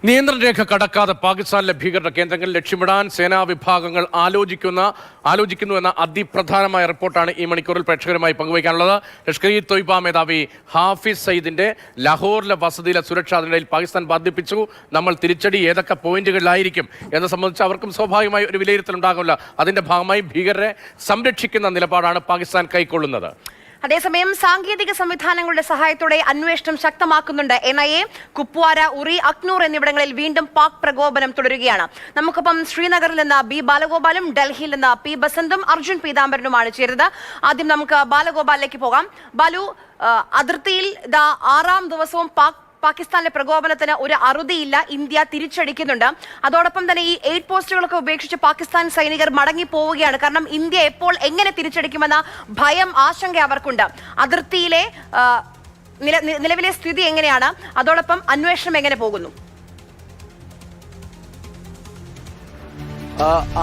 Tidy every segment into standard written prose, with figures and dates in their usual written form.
നിയന്ത്രണ രേഖ കടക്കാതെ പാകിസ്ഥാനിലെ ഭീകരരുടെ കേന്ദ്രങ്ങൾ ലക്ഷ്യമിടാൻ സേനാ വിഭാഗങ്ങൾ ആലോചിക്കുന്നു എന്ന അതിപ്രധാനമായ റിപ്പോർട്ടാണ് ഈ മണിക്കൂറിൽ പ്രേക്ഷകരുമായി പങ്കുവയ്ക്കാനുള്ളത്. ലഷ്കർ ഇ തൊയ്ബ മേധാവി ഹാഫിസ് സയ്യിദിന്റെ ലാഹോറിലെ വസതിയിലെ സുരക്ഷ അതിനിടയിൽ പാകിസ്ഥാൻ വർദ്ധിപ്പിച്ചു. നമ്മൾ തിരിച്ചടി ഏതൊക്കെ പോയിന്റുകളിലായിരിക്കും എന്ന് സംബന്ധിച്ച് അവർക്കും സ്വാഭാവികമായി ഒരു വിലയിരുത്തൽ ഉണ്ടാകില്ല. അതിന്റെ ഭാഗമായി ഭീകരരെ സംരക്ഷിക്കുന്ന നിലപാടാണ് പാകിസ്ഥാൻ കൈക്കൊള്ളുന്നത്. അതേസമയം സാങ്കേതിക സംവിധാനങ്ങളുടെ സഹായത്തോടെ അന്വേഷണം ശക്തമാക്കുന്നുണ്ട്. NIA, കുപ്വാര, ഉറി, അക്നൂർ എന്നിവിടങ്ങളിൽ വീണ്ടും പാക് പ്രകോപനം തുടരുകയാണ്. നമുക്കൊപ്പം ശ്രീനഗറിൽ നിന്ന് B ബാലഗോപാലും ഡൽഹിയിൽ നിന്ന് P ബസന്തും അർജുൻ പീതാംബരനുമാണ് ചേരുന്നത്. ആദ്യം നമുക്ക് ബാലഗോപാലിലേക്ക് പോകാം. ബാലു, അതിർത്തിയിൽ 6ാം ദിവസവും പാകിസ്ഥാനിലെ പ്രകോപനത്തിന് ഒരു അറുതിയില്ല. ഇന്ത്യ തിരിച്ചടിക്കുന്നുണ്ട്. അതോടൊപ്പം തന്നെ ഈ 8 പോസ്റ്റുകളൊക്കെ ഉപേക്ഷിച്ച് പാകിസ്ഥാൻ സൈനികർ മടങ്ങി പോവുകയാണ്. കാരണം ഇന്ത്യ എപ്പോൾ എങ്ങനെ തിരിച്ചടിക്കുമെന്ന ഭയം, ആശങ്ക അവർക്കുണ്ട്. അതിർത്തിയിലെ നിലവിലെ സ്ഥിതി എങ്ങനെയാണ്? അതോടൊപ്പം അന്വേഷണം എങ്ങനെ പോകുന്നു?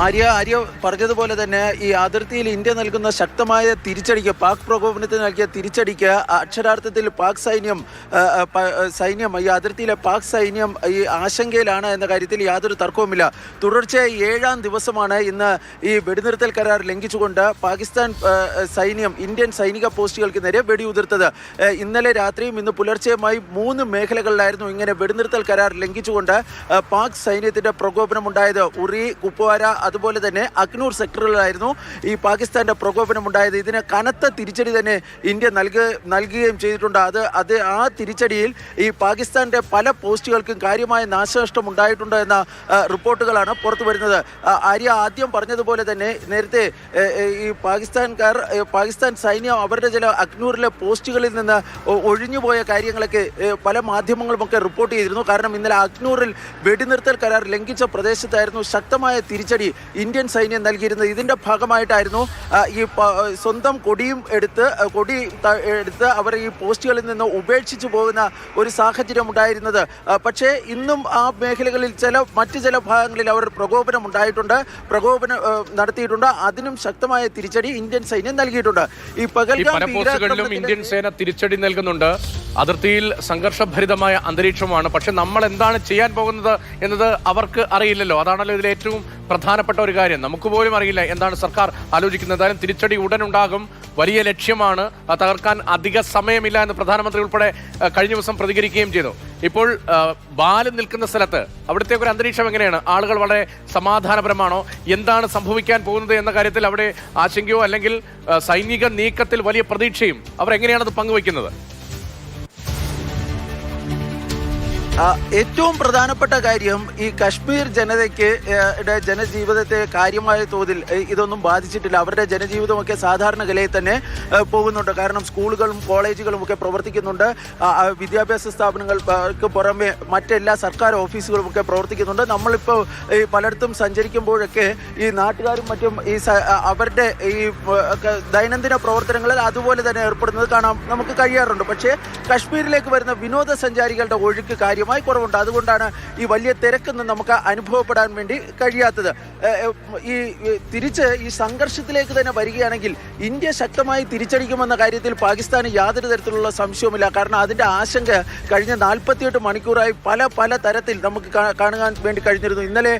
ആര്യ പറഞ്ഞതുപോലെ തന്നെ ഈ അതിർത്തിയിൽ ഇന്ത്യ നൽകുന്ന ശക്തമായ തിരിച്ചടിക്ക്, പാക് പ്രകോപനത്തിന് നൽകിയ തിരിച്ചടിക്ക് അക്ഷരാർത്ഥത്തിൽ പാക് സൈന്യം ഈ അതിർത്തിയിലെ പാക് സൈന്യം ഈ ആശങ്കയിലാണ് എന്ന കാര്യത്തിൽ യാതൊരു തർക്കവുമില്ല. തുടർച്ചയായി 7ാം ദിവസമാണ് ഇന്ന് ഈ വെടിനിർത്തൽ കരാർ ലംഘിച്ചുകൊണ്ട് പാകിസ്ഥാൻ സൈന്യം ഇന്ത്യൻ സൈനിക പോസ്റ്റുകൾക്ക് നേരെ വെടിയുതിർത്തത്. ഇന്നലെ രാത്രിയും ഇന്ന് പുലർച്ചെയുമായി 3 മേഖലകളിലായിരുന്നു ഇങ്ങനെ വെടിനിർത്തൽ കരാർ ലംഘിച്ചുകൊണ്ട് പാക് സൈന്യത്തിന്റെ പ്രകോപനമുണ്ടായത്. ഉറി, കുപ്വാര, അതുപോലെ തന്നെ അക്നൂർ സെക്ടറുകളിലായിരുന്നു ഈ പാകിസ്ഥാന്റെ പ്രകോപനമുണ്ടായത്. ഇതിന് കനത്ത തിരിച്ചടി തന്നെ ഇന്ത്യ നൽകുകയും ചെയ്തിട്ടുണ്ട്. ആ തിരിച്ചടിയിൽ ഈ പാകിസ്ഥാന്റെ പല പോസ്റ്റുകൾക്കും കാര്യമായ നാശനഷ്ടം ഉണ്ടായിട്ടുണ്ട് എന്ന റിപ്പോർട്ടുകളാണ് പുറത്തു വരുന്നത്. ആര്യ ആദ്യം പറഞ്ഞതുപോലെ തന്നെ നേരത്തെ ഈ പാകിസ്ഥാൻ സൈന്യം അവരുടെ ചില അക്നൂറിലെ പോസ്റ്റുകളിൽ നിന്ന് ഒഴിഞ്ഞുപോയ കാര്യങ്ങളൊക്കെ പല മാധ്യമങ്ങളുമൊക്കെ റിപ്പോർട്ട് ചെയ്തിരുന്നു. കാരണം ഇന്നലെ അക്നൂറിൽ വെടിനിർത്തൽ കരാർ ലംഘിച്ച പ്രദേശത്തായിരുന്നു ശക്തമായ തിരിച്ചടി ഇന്ത്യൻ സൈന്യം നൽകിയിരുന്നത്. ഇതിന്റെ ഭാഗമായിട്ടായിരുന്നു ഈ സ്വന്തം കൊടിയും എടുത്ത് അവർ ഈ പോസ്റ്റുകളിൽ നിന്ന് ഉപേക്ഷിച്ചു പോകുന്ന ഒരു സാഹചര്യം ഉണ്ടായിരുന്നത്. പക്ഷേ ഇന്നും ആ മേഖലകളിൽ മറ്റു ചില ഭാഗങ്ങളിൽ അവർ പ്രകോപനം നടത്തിയിട്ടുണ്ട്. അതിനും ശക്തമായ തിരിച്ചടി ഇന്ത്യൻ സൈന്യം നൽകിയിട്ടുണ്ട്. ഈ പോസ്റ്റുകളിലും ഇന്ത്യൻ സേന തിരിച്ചടി നൽകുന്നുണ്ട്. അതിർത്തിയിൽ സംഘർഷഭരിതമായ അന്തരീക്ഷമാണ്. പക്ഷെ നമ്മൾ എന്താണ് ചെയ്യാൻ പോകുന്നത് എന്നത് അവർക്ക് അറിയില്ലല്ലോ. അതാണല്ലോ ഇതിൽ ഏറ്റവും പ്രധാനപ്പെട്ട ഒരു കാര്യം. നമുക്ക് പോലും അറിയില്ല എന്താണ് സർക്കാർ ആലോചിക്കുന്നത്. എന്തായാലും തിരിച്ചടി ഉടനുണ്ടാകും. വലിയ ലക്ഷ്യമാണ്. തകർക്കാൻ അധിക സമയമില്ല എന്ന് പ്രധാനമന്ത്രി ഉൾപ്പെടെ കഴിഞ്ഞ ദിവസം പ്രതികരിക്കുകയും ചെയ്തു. ഇപ്പോൾ ബാലൻ നിൽക്കുന്ന സ്ഥലത്ത് അവിടുത്തെ ഒരു അന്തരീക്ഷം എങ്ങനെയാണ്? ആളുകൾ വളരെ സമാധാനപരമാണോ? എന്താണ് സംഭവിക്കാൻ പോകുന്നത് എന്ന കാര്യത്തിൽ അവിടെ ആശങ്കയോ അല്ലെങ്കിൽ സൈനിക നീക്കത്തിൽ വലിയ പ്രതീക്ഷയും അവർ എങ്ങനെയാണത് പങ്കുവയ്ക്കുന്നത്? ഏറ്റവും പ്രധാനപ്പെട്ട കാര്യം ഈ കശ്മീർ ജനജീവിതത്തെ കാര്യമായ തോതിൽ ഇതൊന്നും ബാധിച്ചിട്ടില്ല. അവരുടെ ജനജീവിതമൊക്കെ സാധാരണ ഗതിയിൽ തന്നെ പോകുന്നുണ്ട്. കാരണം സ്കൂളുകളും കോളേജുകളും ഒക്കെ പ്രവർത്തിക്കുന്നുണ്ട്. വിദ്യാഭ്യാസ സ്ഥാപനങ്ങൾക്ക് പുറമെ മറ്റെല്ലാ സർക്കാർ ഓഫീസുകളും ഒക്കെ പ്രവർത്തിക്കുന്നുണ്ട്. നമ്മളിപ്പോൾ ഈ പലയിടത്തും സഞ്ചരിക്കുമ്പോഴൊക്കെ ഈ നാട്ടുകാരും മറ്റും അവരുടെ ഈ ദൈനംദിന പ്രവർത്തനങ്ങളിൽ അതുപോലെ തന്നെ ഏർപ്പെടുന്നത് കാണാൻ നമുക്ക് കഴിയാറുണ്ട്. പക്ഷേ കശ്മീരിലേക്ക് വരുന്ന വിനോദസഞ്ചാരികളുടെ ഒഴുക്ക് കാര്യമായി കുറവുണ്ട്. അതുകൊണ്ടാണ് ഈ വലിയ തിരക്കൊന്നും നമുക്ക് അനുഭവപ്പെടാൻ വേണ്ടി കഴിയാത്തത്. തിരിച്ച് ഈ സംഘർഷത്തിലേക്ക് തന്നെ വരികയാണെങ്കിൽ ഇന്ത്യ ശക്തമായി തിരിച്ചടിക്കുമെന്ന കാര്യത്തിൽ പാകിസ്ഥാന് യാതൊരു തരത്തിലുള്ള സംശയവുമില്ല. കാരണം അതിന്റെ ആശങ്ക കഴിഞ്ഞ 48 മണിക്കൂറായി പല തരത്തിൽ നമുക്ക് കാണാൻ വേണ്ടി കഴിഞ്ഞിരുന്നു. ഇന്നലെ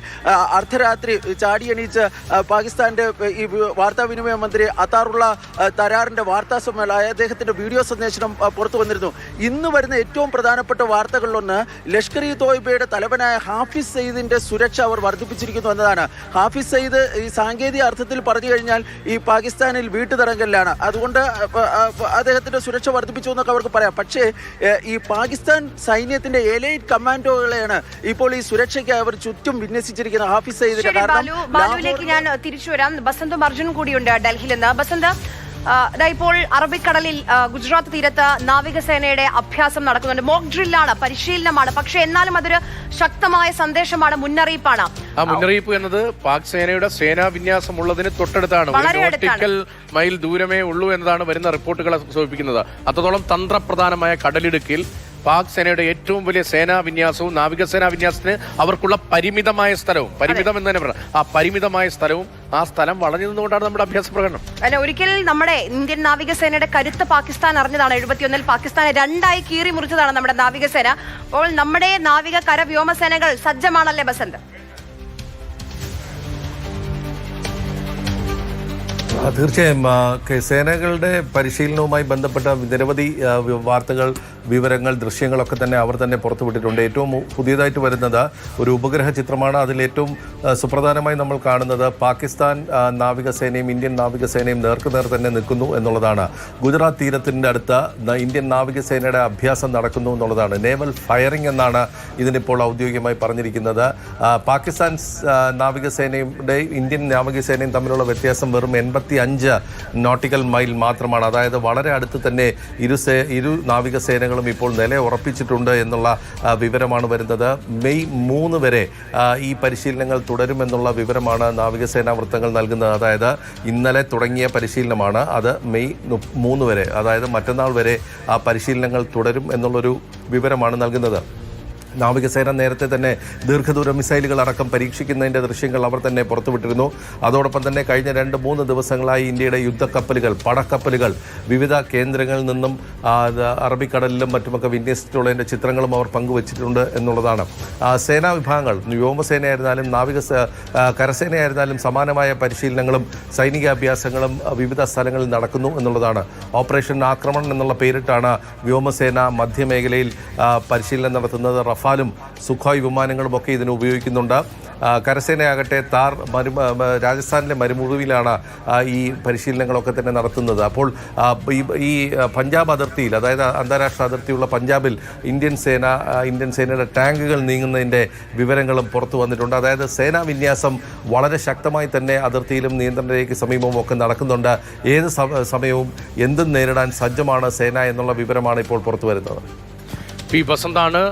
അർദ്ധരാത്രി ചാടിയണീച്ച് പാകിസ്ഥാന്റെ ഈ വാർത്താവിനിമയ മന്ത്രി അതാറുള്ള തരാറിന്റെ വാർത്താ സമ്മേളനം അദ്ദേഹത്തിന്റെ വീഡിയോ സന്ദേശം പുറത്തു വന്നിരുന്നു. ഇന്ന് വരുന്ന ഏറ്റവും പ്രധാനപ്പെട്ട വാർത്തകളിലൊന്ന് ലഷ്കർ ഇ തോയ്ബയുടെ തലവനായ ഹാഫിസ് സയ്യിദിന്റെ സുരക്ഷ അവർ വർദ്ധിപ്പിച്ചിരിക്കുന്നു എന്നതാണ്. ഹാഫിസ് സയ്യിദ് ഈ സാങ്കേതിക അർത്ഥത്തിൽ പറഞ്ഞു കഴിഞ്ഞാൽ ഈ പാകിസ്ഥാനിൽ വീട്ടുതടങ്കലിലാണ്. അതുകൊണ്ട് അദ്ദേഹത്തിന്റെ സുരക്ഷ വർദ്ധിപ്പിച്ചു എന്നൊക്കെ അവർക്ക് പറയാം. പക്ഷേ ഈ പാകിസ്ഥാൻ സൈന്യത്തിന്റെ എലൈറ്റ് കമാൻഡോകളെയാണ് ഇപ്പോൾ ഈ സുരക്ഷയ്ക്ക് അവർ ചുറ്റും വിന്യസിച്ചിരിക്കുന്ന ഹാഫിസ് സയ്യിദിന്റെ. ബാലുവിലേക്ക് ഞാൻ തിരിച്ചു വരാം. ബസന്തും അർജുനും കൂടിയുണ്ട് ഡൽഹിയിൽ നിന്ന്. ബസന്ത്, ഇപ്പോൾ അറബിക്കടലിൽ ഗുജറാത്ത് തീരത്ത് നാവികസേനയുടെ അഭ്യാസം നടക്കുന്നുണ്ട്. മോക്ക് ഡ്രില്ലാണ്, പരിശീലനമാണ്. പക്ഷെ എന്നാലും അതൊരു ശക്തമായ സന്ദേശമാണ്, മുന്നറിയിപ്പാണ്. ആ മുന്നറിയിപ്പ് എന്നത് പാക് സേനയുടെ സേനാ വിന്യാസം ഉള്ളതിന് തൊട്ടടുത്താണ്. നോട്ടിക്കൽ മൈൽ ദൂരമേ ഉള്ളൂ എന്നതാണ് വരുന്ന റിപ്പോർട്ടുകളെ സൂചിപ്പിക്കുന്നത്. അത്രത്തോളം തന്ത്രപ്രധാനമായ കടലിടുക്കിൽ പാക് സേനയുടെ ഏറ്റവും വലിയ സേനാ വിന്യാസവും നാവികസേനാ വിന്യാസത്തിന് അവർക്കുള്ള പരിമിതമായ സ്ഥലവും, പരിമിതം എന്ന് തന്നെ പറയാം, ആ പരിമിതമായ സ്ഥലവും ആ സ്ഥലം വളഞ്ഞു നിന്നുകൊണ്ടാണ് നമ്മുടെ അഭ്യാസ പ്രകടനം. അല്ല, ഒരിക്കൽ നമ്മുടെ ഇന്ത്യൻ നാവികസേനയുടെ കരുത്ത് പാകിസ്ഥാൻ അറിഞ്ഞതാണ്. 71-ൽ പാകിസ്ഥാനെ രണ്ടായി കീറി മുറിച്ചതാണ് നമ്മുടെ നാവികസേന. അപ്പോൾ നമ്മുടെ നാവിക കര വ്യോമസേനകൾ സജ്ജമാണല്ലേ ബസന്ത്? തീർച്ചയായും സേനകളുടെ പരിശീലനവുമായി ബന്ധപ്പെട്ട നിരവധി വാർത്തകൾ, വിവരങ്ങൾ, ദൃശ്യങ്ങളൊക്കെ തന്നെ അവർ തന്നെ പുറത്തുവിട്ടിട്ടുണ്ട്. ഏറ്റവും പുതിയതായിട്ട് വരുന്നത് ഒരു ഉപഗ്രഹ ചിത്രമാണ്. അതിലേറ്റവും സുപ്രധാനമായി നമ്മൾ കാണുന്നത് പാകിസ്ഥാൻ നാവികസേനയും ഇന്ത്യൻ നാവികസേനയും നേർക്കുനേർ തന്നെ നിൽക്കുന്നു എന്നുള്ളതാണ്. ഗുജറാത്ത് തീരത്തിൻ്റെ അടുത്ത് ഇന്ത്യൻ നാവികസേനയുടെ അഭ്യാസം നടക്കുന്നു എന്നുള്ളതാണ്. നേവൽ ഫയറിംഗ് എന്നാണ് ഇതിനിപ്പോൾ ഔദ്യോഗികമായി പറഞ്ഞിരിക്കുന്നത്. പാകിസ്ഥാൻ നാവികസേനയുടെ ഇന്ത്യൻ നാവികസേനയും തമ്മിലുള്ള വ്യത്യാസം വെറും 85 നോട്ടിക്കൽ മൈൽ മാത്രമാണ്. അതായത് വളരെ അടുത്ത് തന്നെ ഇരു നാവികസേനകളും ഇപ്പോൾ നില ഉറപ്പിച്ചിട്ടുണ്ട് എന്നുള്ള വിവരമാണ് വരുന്നത്. മെയ് 3 വരെ ഈ പരിശീലനങ്ങൾ തുടരുമെന്നുള്ള വിവരമാണ് നാവികസേനാ വൃത്തങ്ങൾ നൽകുന്നത്. അതായത് ഇന്നലെ തുടങ്ങിയ പരിശീലനമാണ്, അത് മെയ് 3 വരെ, അതായത് മറ്റന്നാൾ വരെ ആ പരിശീലനങ്ങൾ തുടരും എന്നുള്ളൊരു വിവരമാണ് നൽകുന്നത്. നാവികസേന നേരത്തെ തന്നെ ദീർഘദൂര മിസൈലുകൾ അടക്കം പരീക്ഷിക്കുന്നതിൻ്റെ ദൃശ്യങ്ങൾ അവർ തന്നെ പുറത്തുവിട്ടിരുന്നു. അതോടൊപ്പം തന്നെ കഴിഞ്ഞ 2-3 ദിവസങ്ങളായി ഇന്ത്യയുടെ യുദ്ധക്കപ്പലുകൾ, പടക്കപ്പലുകൾ വിവിധ കേന്ദ്രങ്ങളിൽ നിന്നും അറബിക്കടലിലും മറ്റുമൊക്കെ വിന്യസിച്ചിട്ടുള്ളതിൻ്റെ ചിത്രങ്ങളും അവർ പങ്കുവച്ചിട്ടുണ്ട് എന്നുള്ളതാണ്. സേനാ വിഭാഗങ്ങൾ, വ്യോമസേനയായിരുന്നാലും കരസേനയായിരുന്നാലും സമാനമായ പരിശീലനങ്ങളും സൈനികാഭ്യാസങ്ങളും വിവിധ സ്ഥലങ്ങളിൽ നടക്കുന്നു എന്നുള്ളതാണ്. ഓപ്പറേഷൻ ആക്രമണം എന്നുള്ള പേരിട്ടാണ് വ്യോമസേന മധ്യമേഖലയിൽ പരിശീലനം നടത്തുന്നത്. റഫാലും സുഖോയ് വിമാനങ്ങളും ഒക്കെ ഇതിന് ഉപയോഗിക്കുന്നുണ്ട്. കരസേനയാകട്ടെ രാജസ്ഥാനിലെ മരുഭൂമിയിലാണ് ഈ പരിശീലനങ്ങളൊക്കെ തന്നെ നടത്തുന്നത്. അപ്പോൾ ഈ പഞ്ചാബ് അതിർത്തിയിൽ, അതായത് അന്താരാഷ്ട്ര അതിർത്തിയുള്ള പഞ്ചാബിൽ ഇന്ത്യൻ സേനയുടെ ടാങ്കുകൾ നീങ്ങുന്നതിൻ്റെ വിവരങ്ങളും പുറത്തു വന്നിട്ടുണ്ട്. അതായത് സേനാ വിന്യാസം വളരെ ശക്തമായി തന്നെ അതിർത്തിയിലും നിയന്ത്രണ രേഖയ്ക്ക് സമീപവും ഒക്കെ നടക്കുന്നുണ്ട്. ഏത് സമയവും എന്തും നേരിടാൻ സജ്ജമാണ് സേന എന്നുള്ള വിവരമാണ് ഇപ്പോൾ പുറത്തു വരുന്നത്. പി വസന്താണ്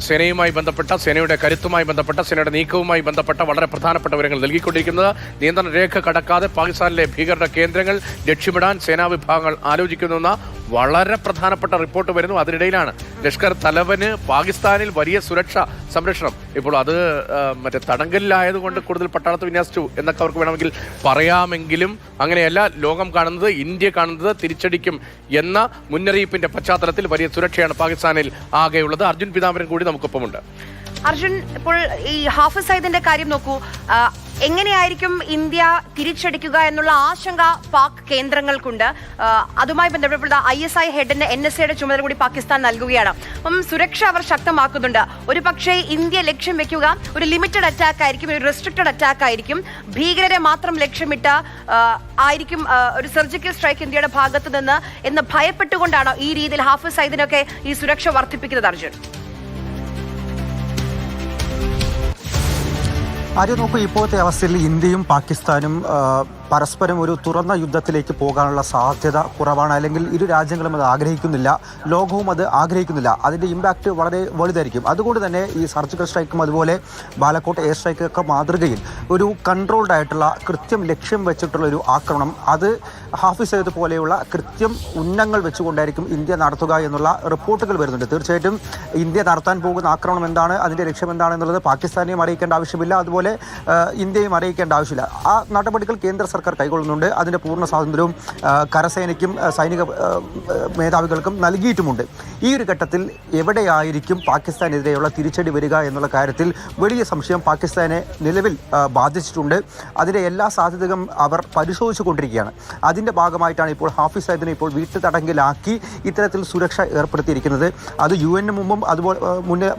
സേനയുമായി ബന്ധപ്പെട്ട, സേനയുടെ കരുത്തുമായി ബന്ധപ്പെട്ട, സേനയുടെ നീക്കവുമായി ബന്ധപ്പെട്ട വളരെ പ്രധാനപ്പെട്ട വിവരങ്ങൾ നൽകിക്കൊണ്ടിരിക്കുന്നത്. നിയന്ത്രണ രേഖ കടക്കാതെ പാകിസ്ഥാനിലെ ഭീകരരുടെ കേന്ദ്രങ്ങൾ ലക്ഷ്യമിടാൻ സേനാ വിഭാഗങ്ങൾ ആലോചിക്കുന്നുവെന്ന വളരെ പ്രധാനപ്പെട്ട റിപ്പോർട്ട് വരുന്നു. അതിനിടയിലാണ് ലഷ്കർ തലവന് പാകിസ്ഥാനിൽ വലിയ സുരക്ഷാ സംരക്ഷണം. ഇപ്പോൾ അത് മറ്റേ തടങ്കലിലായതുകൊണ്ട് കൂടുതൽ പട്ടാളത്ത് വിന്യസിച്ചു എന്നൊക്കെ അവർക്ക് വേണമെങ്കിൽ പറയാമെങ്കിലും അങ്ങനെയല്ല. ലോകം കാണുന്നത്, ഇന്ത്യ കാണുന്നത് തിരിച്ചടിക്കും എന്ന മുന്നറിയിപ്പിന്റെ പശ്ചാത്തലത്തിൽ വലിയ സുരക്ഷയാണ് പാകിസ്ഥാനിൽ ആകെയുള്ളത്. അർജുൻ പിതാമരൻ കൂടി നമുക്കൊപ്പമുണ്ട്. അർജുൻ, ഇപ്പോൾ ഈ ഹാഫിസ് സയ്യിദിന്റെ കാര്യം നോക്കൂ. എങ്ങനെയായിരിക്കും ഇന്ത്യ തിരിച്ചടിക്കുക എന്നുള്ള ആശങ്ക പാക് കേന്ദ്രങ്ങൾക്കുണ്ട്. അതുമായി ബന്ധപ്പെട്ട ISI ഹെഡിന് NSAയുടെ ചുമതല കൂടി പാകിസ്ഥാൻ നൽകുകയാണ്. അപ്പം സുരക്ഷ അവർ ശക്തമാക്കുന്നുണ്ട്. ഒരു പക്ഷേ ഇന്ത്യ ലക്ഷ്യം വെക്കുക ഒരു ലിമിറ്റഡ് അറ്റാക്ക് ആയിരിക്കും, ഒരു റെസ്ട്രിക്റ്റഡ് അറ്റാക്ക് ആയിരിക്കും. ഭീകരരെ മാത്രം ലക്ഷ്യമിട്ട് ആയിരിക്കും ഒരു സർജിക്കൽ സ്ട്രൈക്ക് ഇന്ത്യയുടെ ഭാഗത്ത് നിന്ന് എന്ന് ഭയപ്പെട്ടുകൊണ്ടാണ് ഈ രീതിയിൽ ഹാഫിസ് സയ്യിദിനൊക്കെ ഈ സുരക്ഷ വർദ്ധിപ്പിക്കുന്നത്? അർജുൻ, ആദ്യം നോക്കൂ, ഇപ്പോഴത്തെ അവസ്ഥയിൽ ഇന്ത്യയും പാകിസ്ഥാനും പരസ്പരം ഒരു തുറന്ന യുദ്ധത്തിലേക്ക് പോകാനുള്ള സാധ്യത കുറവാണ്. അല്ലെങ്കിൽ ഇരു രാജ്യങ്ങളും അത് ആഗ്രഹിക്കുന്നില്ല, ലോകവും അത് ആഗ്രഹിക്കുന്നില്ല. അതിൻ്റെ ഇമ്പാക്റ്റ് വളരെ വലുതായിരിക്കും. അതുകൊണ്ട് തന്നെ ഈ സർജിക്കൽ സ്ട്രൈക്കും അതുപോലെ ബാലക്കോട്ട് എയർ സ്ട്രൈക്കൊക്കെ മാതൃകയിൽ ഒരു കൺട്രോൾഡ് ആയിട്ടുള്ള കൃത്യം ലക്ഷ്യം വെച്ചിട്ടുള്ള ഒരു ആക്രമണം, അത് ഹാഫിസ് സയ്യിദ് പോലെയുള്ള കൃത്യം ഉന്നങ്ങൾ വെച്ചുകൊണ്ടായിരിക്കും ഇന്ത്യ നടത്തുക എന്നുള്ള റിപ്പോർട്ടുകൾ വരുന്നുണ്ട്. തീർച്ചയായിട്ടും ഇന്ത്യ നടത്താൻ പോകുന്ന ആക്രമണം എന്താണ്, അതിൻ്റെ ലക്ഷ്യം എന്താണെന്നുള്ളത് പാകിസ്ഥാനെയും അറിയിക്കേണ്ട ആവശ്യമില്ല, അതുപോലെ ഇന്ത്യയും അറിയിക്കേണ്ട ആവശ്യമില്ല. ആ നടപടികൾ കേന്ദ്ര സർക്കാർ കൈകൊള്ളുന്നുണ്ട്. അതിൻ്റെ പൂർണ്ണ സ്വാതന്ത്ര്യവും കരസേനയ്ക്കും സൈനിക മേധാവികൾക്കും നൽകിയിട്ടുമുണ്ട്. ഈ ഒരു ഘട്ടത്തിൽ എവിടെയായിരിക്കും പാകിസ്ഥാനെതിരെയുള്ള തിരിച്ചടി വരിക എന്നുള്ള കാര്യത്തിൽ വലിയ സംശയം പാകിസ്ഥാനെ നിലവിൽ ബാധിച്ചിട്ടുണ്ട്. അതിൻ്റെ എല്ലാ സാധ്യതകളും അവർ പരിശോധിച്ചു കൊണ്ടിരിക്കുകയാണ്. അതിൻ്റെ ഭാഗമായിട്ടാണ് ഇപ്പോൾ ഹാഫിസ് സയ്യിദിനെ ഇപ്പോൾ വീട്ടുതടങ്കിലാക്കി ഇത്തരത്തിൽ സുരക്ഷ ഏർപ്പെടുത്തിയിരിക്കുന്നത്. അത് UN മുമ്പും അതുപോലെ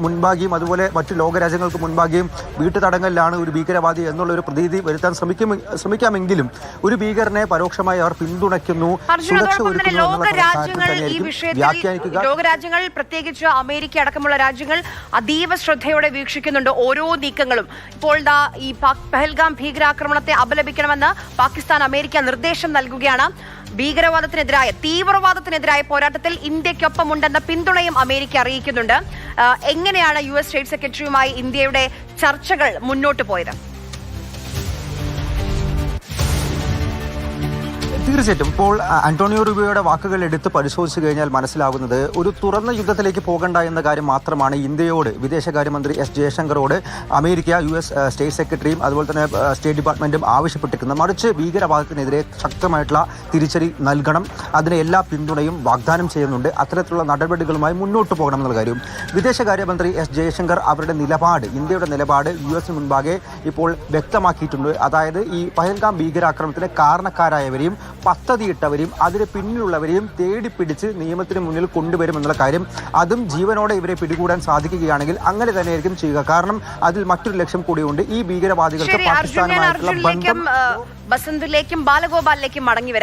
മുൻപാകിയും അതുപോലെ മറ്റു ലോകരാജ്യങ്ങൾക്ക് മുൻപാകിയും വീട്ടുതടങ്കലിലാണ് ഒരു ഭീകരവാദി എന്നുള്ള ഒരു പ്രതീതി വരുത്താൻ ശ്രമിക്കാമെങ്കിലും ഒരു ഭീകരനെ പരോക്ഷമായി അവർ പിന്തുണയ്ക്കുന്നു, സുരക്ഷ ലോകരാജ്യങ്ങൾ പ്രത്യേകിച്ച് അമേരിക്ക അടക്കമുള്ള രാജ്യങ്ങൾ അതീവ ശ്രദ്ധയോടെ വീക്ഷിക്കുന്നുണ്ട് ഓരോ നീക്കങ്ങളും. ഇപ്പോൾ ഈ പഹൽഗാം ഭീകരാക്രമണത്തെ അപലപിക്കണമെന്ന് പാകിസ്ഥാൻ അമേരിക്ക നിർദ്ദേശം നൽകുകയാണ്. ഭീകരവാദത്തിനെതിരായ, തീവ്രവാദത്തിനെതിരായ പോരാട്ടത്തിൽ ഇന്ത്യക്കൊപ്പമുണ്ടെന്ന പിന്തുണയും അമേരിക്ക അറിയിക്കുന്നുണ്ട്. എങ്ങനെയാണ് US സ്റ്റേറ്റ് സെക്രട്ടറിയുമായി ഇന്ത്യയുടെ ചർച്ചകൾ മുന്നോട്ട് പോയത്? തീർച്ചയായിട്ടും ഇപ്പോൾ ആന്റോണിയോ റൂബിയോയുടെ വാക്കുകൾ എടുത്ത് പരിശോധിച്ചു കഴിഞ്ഞാൽ മനസ്സിലാകുന്നത് ഒരു തുറന്ന യുദ്ധത്തിലേക്ക് പോകണ്ട എന്ന കാര്യം മാത്രമാണ് ഇന്ത്യയോട് വിദേശകാര്യമന്ത്രി എസ് ജയശങ്കറോട് അമേരിക്ക US സ്റ്റേറ്റ് സെക്രട്ടറിയും അതുപോലെ തന്നെ സ്റ്റേറ്റ് ഡിപ്പാർട്ട്മെന്റും ആവശ്യപ്പെട്ടിരിക്കുന്നത്. മറിച്ച് ഭീകരവാദത്തിനെതിരെ ശക്തമായിട്ടുള്ള തിരിച്ചടി നൽകണം, അതിന് എല്ലാ പിന്തുണയും വാഗ്ദാനം ചെയ്യുന്നുണ്ട്, അത്തരത്തിലുള്ള നടപടികളുമായി മുന്നോട്ട് പോകണമെന്നുള്ള കാര്യം വിദേശകാര്യമന്ത്രി എസ് ജയശങ്കർ അവരുടെ നിലപാട്, ഇന്ത്യയുടെ നിലപാട് US മുൻപാകെ ഇപ്പോൾ വ്യക്തമാക്കിയിട്ടുണ്ട്. അതായത് ഈ പഹൽഗാം ഭീകരാക്രമണത്തിന് കാരണക്കാരായവരെയും പദ്ധതിയിട്ടവരെയും അതിന് പിന്നിലുള്ളവരെയും തേടിപ്പിടിച്ച് നിയമത്തിന് മുന്നിൽ കൊണ്ടുവരുമെന്നുള്ള കാര്യം, അതും ജീവനോടെ ഇവരെ പിടികൂടാൻ സാധിക്കുകയാണെങ്കിൽ അങ്ങനെ തന്നെയായിരിക്കും ചെയ്യുക. കാരണം അതിൽ മറ്റൊരു ലക്ഷ്യം കൂടിയുണ്ട്. ഈ ഭീകരവാദികൾക്ക് പാകിസ്ഥാനുമായിട്ടുള്ള ബന്ധം. ബസന്തിലേക്കും ബാലഗോപാലിലേക്കും മടങ്ങി വരാം.